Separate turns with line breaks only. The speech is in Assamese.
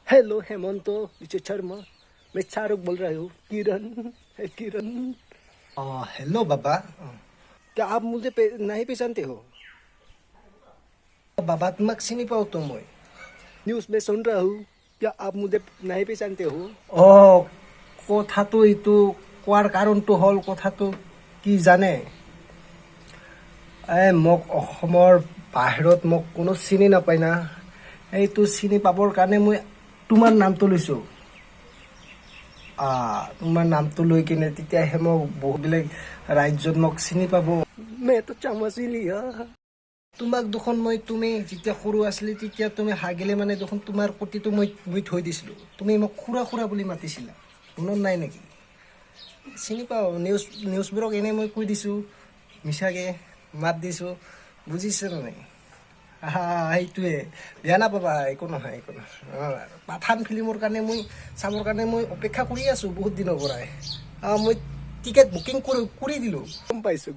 हेलो हेमंत विजय शर्मा, मैं शाहरुख बोल रहा हूँ। किरण है किरण।
हेलो बाबा।
क्या आप मुझे नहीं पहचानते हो?
बाबा তোমাক চিনি পাও তো মই।
न्यूज़ में सुन रहा हूँ। क्या आप मुझे नहीं पहचानते हो?
কথাটো এইটো কোৱাৰ কাৰণটো হ'ল কথাটো কি জানে? মোক অসমৰ বাহিৰত মোক কোনো চিনি নাপায় না। এইটো চিনি পাবৰ কাৰণে মই তোমাৰ নামটো লৈছোঁ। তোমাৰ নামটো লৈ কিনে তেতিয়াহে মোক বহুবিলাক ৰাজ্যত মোক চিনি পাব।
मैं तो चमचीलिया।
তোমাক দেখোন তুমি যেতিয়া সৰু আছিলি তেতিয়া তুমি হাগিলে মানে দেখোন তোমাৰ কটিটো মই থৈ দিছিলোঁ। তুমি মোক খুৰা খুৰা বুলি মাতিছিলা, মনত নাই নেকি? চিনি পাওঁ, নিউজবোৰক এনেই মই কৈ দিছোঁ, মিছাকৈ মাত দিছোঁ, বুজিছে নে নাই? সেইটোৱে, বেয়া নাপাবা, একো নহয় একো নহয়। পাঠান ফিল্মৰ কাৰণে চাবৰ কাৰণে মই অপেক্ষা কৰি আছোঁ বহুত দিনৰ পৰাই। মই টিকেট বুকিং কৰি দিলোঁ।
गम पाइसो।